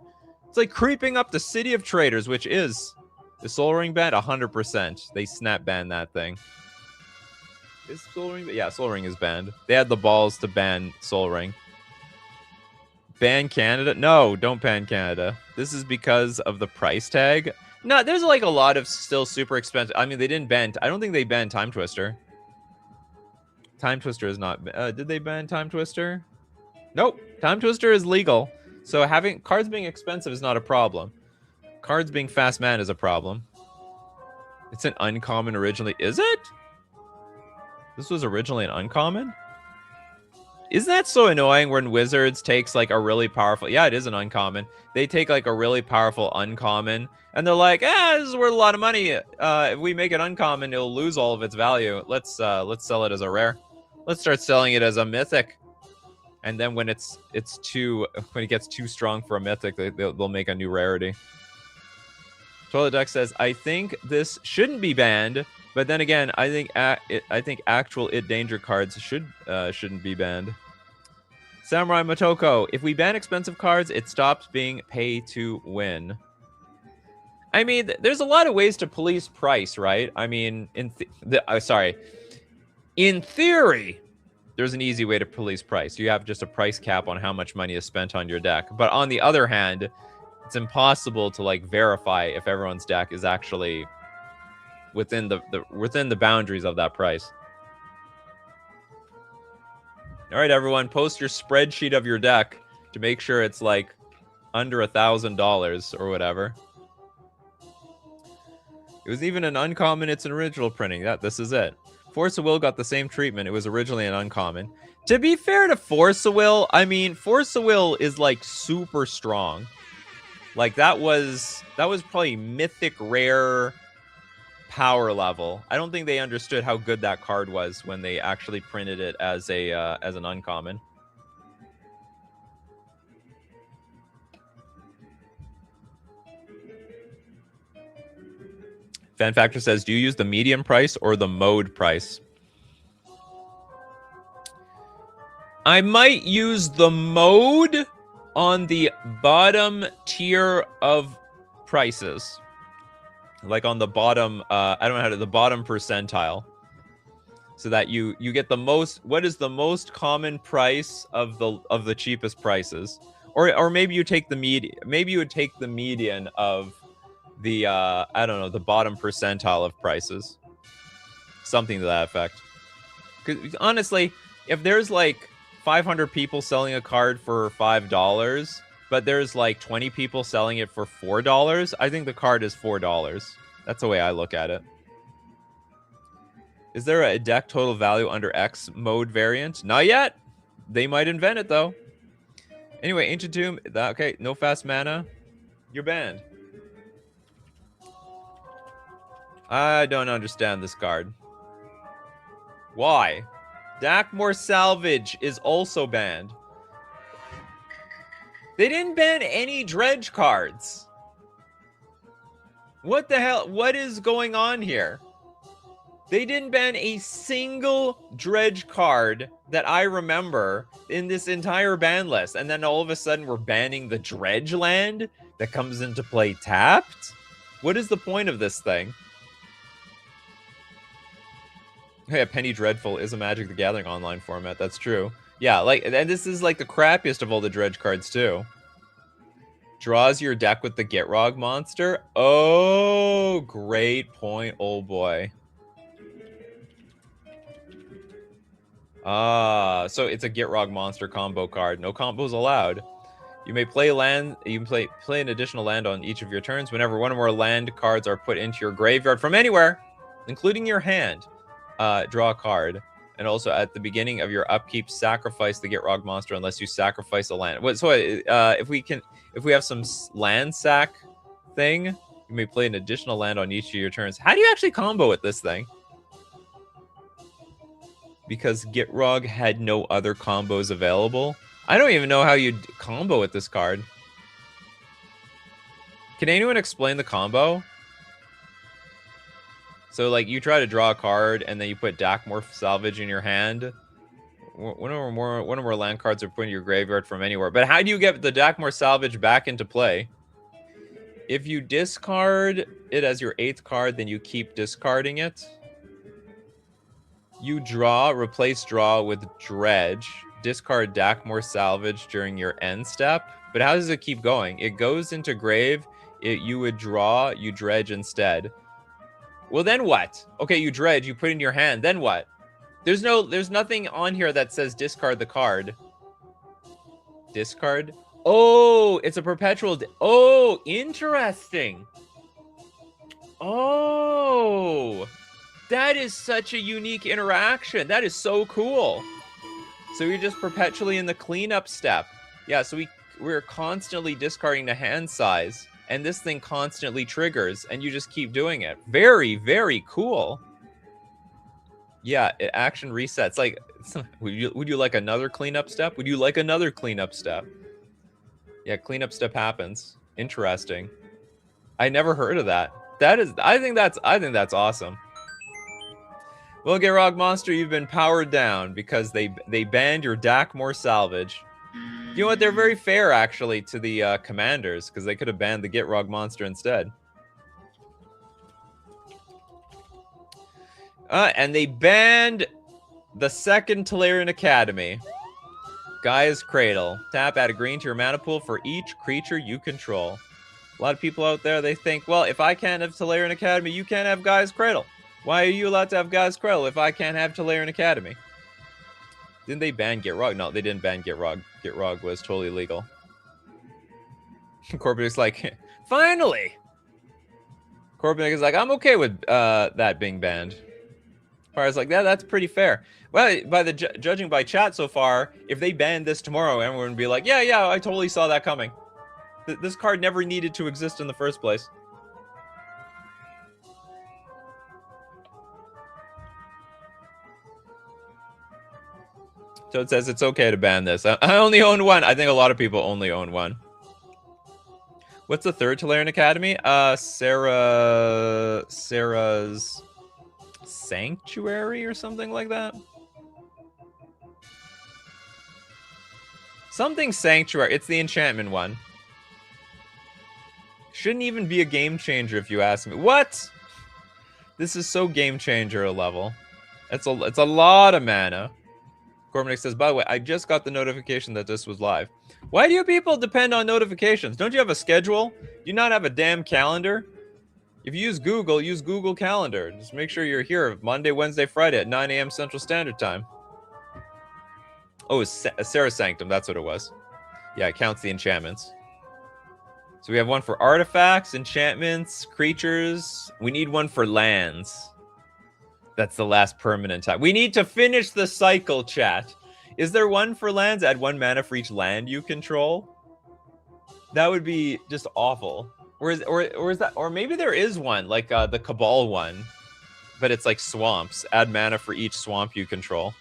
A: It's like creeping up the City of Traders, which is the Soul Ring banned 100%. They snap ban that thing. Is Soul Ring? Yeah, Soul Ring is banned. They had the balls to ban Soul Ring. Ban Canada? No, don't ban Canada. This is because of the price tag. No, there's like a lot of still super expensive. I mean, they didn't ban. I don't think they banned Time Twister. Time Twister is not. Did they ban Time Twister? Nope. Time Twister is legal. So having cards being expensive is not a problem. Cards being fast man is a problem. It's an uncommon originally. Is it? This was originally an uncommon? Isn't that so annoying when Wizards takes like a really powerful... Yeah, it is an uncommon. They take like a really powerful uncommon and they're like, this is worth a lot of money. If we make it uncommon, it'll lose all of its value. Let's sell it as a rare. Let's start selling it as a mythic. And then when when it gets too strong for a mythic, they'll make a new rarity. Toilet Duck says, I think this shouldn't be banned, but then again, I think actual danger cards shouldn't be banned. Samurai Motoko, if we ban expensive cards, it stops being pay to win. I mean, there's a lot of ways to police price, right? I mean, in theory, there's an easy way to police price. You have just a price cap on how much money is spent on your deck. But on the other hand, it's impossible to like verify if everyone's deck is actually within the boundaries of that price. All right, everyone, post your spreadsheet of your deck to make sure it's like under $1,000 or whatever. It was even an uncommon. It's an original printing. This is it. Force of Will got the same treatment. It was originally an uncommon. To be fair to Force of Will, I mean, Force of Will is like super strong. Like that was probably mythic rare power level. I don't think they understood how good that card was when they actually printed it as an uncommon. Fan Factor says, do you use the medium price or the mode price? I might use the mode on the bottom tier of prices. Like on the bottom, I don't know how to, the bottom percentile. So that you get the most, what is the most common price of the cheapest prices? Or maybe you take the median, maybe you would take the median of the I don't know, the bottom percentile of prices. Something to that effect. Because honestly, if there's like 500 people selling a card for $5, but there's like 20 people selling it for $4, I think the card is $4. That's the way I look at it. Is there a deck total value under X mode variant? Not yet. They might invent it though. Anyway, Ancient Tomb, okay, no fast mana. You're banned. I don't understand this card. Why? Dakmor Salvage is also banned. They didn't ban any dredge cards. What the hell? What is going on here? They didn't ban a single dredge card that I remember in this entire ban list. And then all of a sudden we're banning the dredge land that comes into play tapped? What is the point of this thing? Yeah, Penny Dreadful is a Magic the Gathering online format. That's true. Yeah, like, and this is like the crappiest of all the dredge cards too. Draws your deck with the Gitrog monster. Oh, great point, old boy. So it's a Gitrog monster combo card. No combos allowed. You may play land. You can play an additional land on each of your turns. Whenever one or more land cards are put into your graveyard from anywhere, including your hand. Draw a card. And also at the beginning of your upkeep, sacrifice the Gitrog monster unless you sacrifice a land. So if we have some land sack thing, you may play an additional land on each of your turns. How do you actually combo with this thing? Because Gitrog had no other combos available. I don't even know how you'd combo with this card. Can anyone explain the combo? So, like, you try to draw a card, and then you put Dakmorph Salvage in your hand. One or more land cards are put in your graveyard from anywhere. But how do you get the Dakmorph Salvage back into play? If you discard it as your 8th card, then you keep discarding it. You replace draw with Dredge. Discard Dakmorph Salvage during your end step. But how does it keep going? It goes into grave. You would draw, you Dredge instead. Well, then what? Okay, you Dredge, you put in your hand, then what? There's nothing on here that says discard the card. Discard? Oh, it's a perpetual. Oh, interesting. Oh, that is such a unique interaction. That is so cool. So you're just perpetually in the cleanup step. Yeah, so we're constantly discarding the hand size. And this thing constantly triggers, and you just keep doing it. Very, very cool. Yeah, action resets. Like, would you like another cleanup step? Would you like another cleanup step? Yeah, cleanup step happens. Interesting. I never heard of that. I think that's awesome. Well, Gitrog monster, you've been powered down because they banned your Dakmorph Salvage. You know what? They're very fair, actually, to the commanders, because they could have banned the Gitrog monster instead. And they banned the 2nd Tolarian Academy. Gaia's Cradle. Tap, add a green to your mana pool for each creature you control. A lot of people out there, they think, well, if I can't have Tolarian Academy, you can't have Gaia's Cradle. Why are you allowed to have Gaia's Cradle if I can't have Tolarian Academy? Didn't they ban Gitrog? No, they didn't ban Gitrog. Gitrog was totally legal. Corbinic's like, finally! Corbinik is like, I'm okay with that being banned. Fire's like, yeah, that's pretty fair. Well, judging by chat so far, if they banned this tomorrow, everyone would be like, yeah, I totally saw that coming. This card never needed to exist in the first place. So it says it's okay to ban this. I only own one. I think a lot of people only own one. What's the 3rd Tolarian Academy? Sarah's Sanctuary or something like that. Something Sanctuary. It's the enchantment one. Shouldn't even be a game changer if you ask me. What? This is so game changer level. It's a lot of mana. Corbinik says, by the way, I just got the notification that this was live. Why do you people depend on notifications? Don't you have a schedule? Do you not have a damn calendar? If you use Google Calendar. Just make sure you're here Monday, Wednesday, Friday at 9 a.m. Central Standard Time. Oh, it's Sarah's Sanctum. That's what it was. Yeah, it counts the enchantments. So we have one for artifacts, enchantments, creatures. We need one for lands. That's the last permanent time. We need to finish the cycle, chat. Is there one for lands? Add 1 mana for each land you control. That would be just awful. Or maybe there is one, like the Cabal one, but it's like swamps. Add mana for each swamp you control.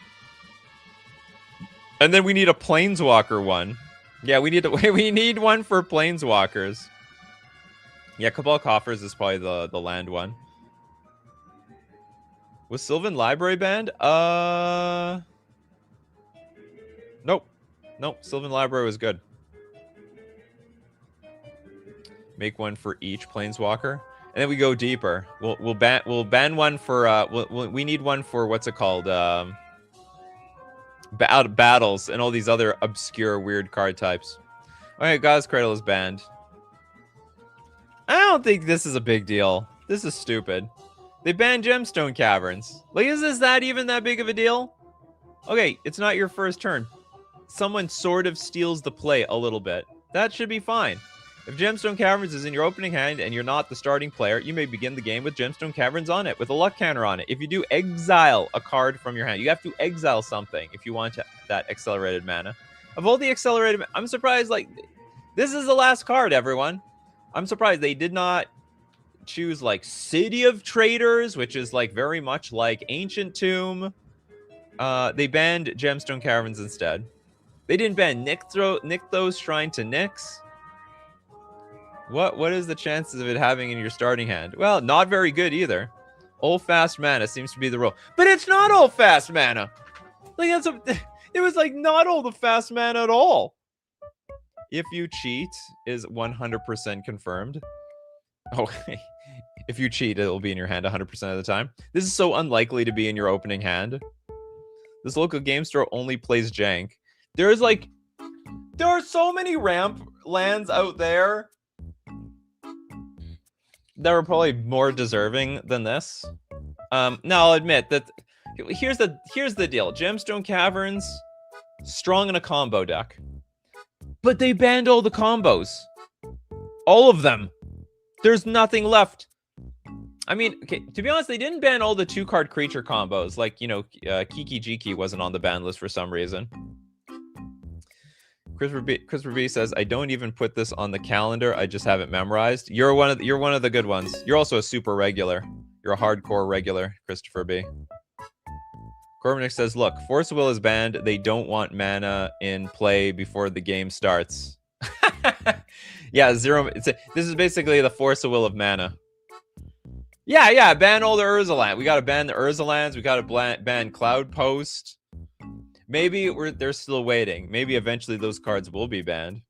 A: And then we need a Planeswalker one. Yeah, we need one for Planeswalkers. Yeah, Cabal Coffers is probably the land one. Was Sylvan Library banned? Nope. Sylvan Library was good. Make one for each Planeswalker, and then we go deeper. We'll ban one for we need one for what's it called? Out of battles and all these other obscure weird card types. Okay, God's Cradle is banned. I don't think this is a big deal. This is stupid. They banned Gemstone Caverns. Like, is that even that big of a deal? Okay, it's not your first turn. Someone sort of steals the play a little bit. That should be fine. If Gemstone Caverns is in your opening hand and you're not the starting player, you may begin the game with Gemstone Caverns on it, with a luck counter on it. If you do, exile a card from your hand. You have to exile something if you want that accelerated mana. Of all the accelerated, I'm surprised, like, this is the last card, everyone. I'm surprised they did not choose, like, City of Traders, which is, like, very much like Ancient Tomb. They banned Gemstone Caverns instead. They didn't ban Nykthos Shrine to Nyx. What is the chances of it having in your starting hand? Well, not very good either. All fast mana seems to be the rule. But it's not all fast mana. Like, it was like not all the fast mana at all. If you cheat is 100% confirmed. Oh, if you cheat, it'll be in your hand 100% of the time. This is so unlikely to be in your opening hand. This local game store only plays jank. There are so many ramp lands out there that are probably more deserving than this. Now I'll admit that here's the deal. Gemstone Caverns, strong in a combo deck. But they banned all the combos. All of them. There's nothing left. I mean, okay, to be honest, they didn't ban all the 2-card creature combos. Like, Kiki Jiki wasn't on the ban list for some reason. Christopher B says, I don't even put this on the calendar. I just have it memorized. You're one of the good ones. You're also a super regular. You're a hardcore regular, Christopher B. Corbinick says, look, Force of Will is banned. They don't want mana in play before the game starts. Yeah, zero. This is basically the Force of Will of mana. Yeah, ban all the Urza lands. We got to ban the Urza lands. We got to ban Cloud Post. Maybe they're still waiting. Maybe eventually those cards will be banned.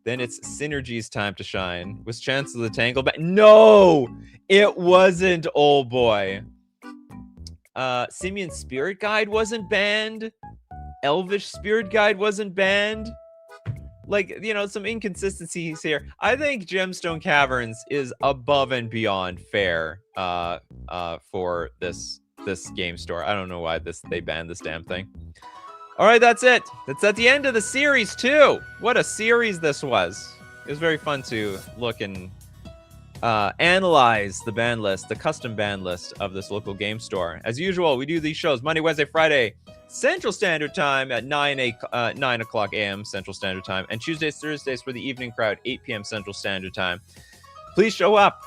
A: Then it's Synergy's time to shine. Was Chance of the Tangle banned? No! It wasn't, old boy. Simian Spirit Guide wasn't banned. Elvish Spirit Guide wasn't banned. Like, some inconsistencies here. I think Gemstone Caverns is above and beyond fair for this game store. I don't know why they banned this damn thing. All right, that's it. That's at the end of the series, too. What a series this was. It was very fun to look and analyze the ban list, the custom ban list of this local game store. As usual, we do these shows Monday, Wednesday, Friday, Central Standard Time at 9 o'clock a.m. Central Standard Time, and Tuesdays, Thursdays for the evening crowd, 8 p.m. Central Standard Time. Please show up,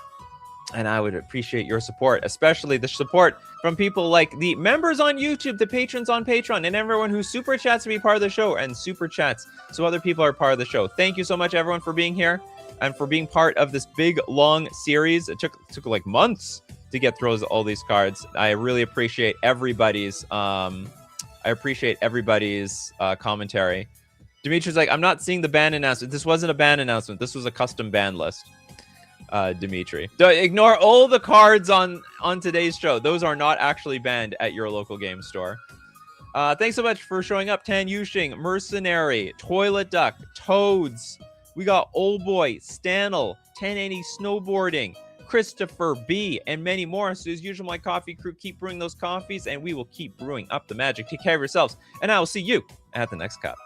A: and I would appreciate your support, especially the support from people like the members on YouTube, the patrons on Patreon, and everyone who super chats to be part of the show and super chats so other people are part of the show. Thank you so much, everyone, for being here and for being part of this big, long series. It took like months to get through all these cards. I really appreciate everybody's commentary. Dimitri's like, I'm not seeing the ban announcement. This wasn't a ban announcement. This was a custom ban list. Dimitri. Ignore all the cards on today's show. Those are not actually banned at your local game store. Thanks so much for showing up, Tan Yushing, Mercenary, Toilet Duck, Toads. We got Old Boy, Stanel, 1080 Snowboarding, Christopher B, and many more. So as usual, my coffee crew, keep brewing those coffees, and we will keep brewing up the magic. Take care of yourselves, and I will see you at the next cup.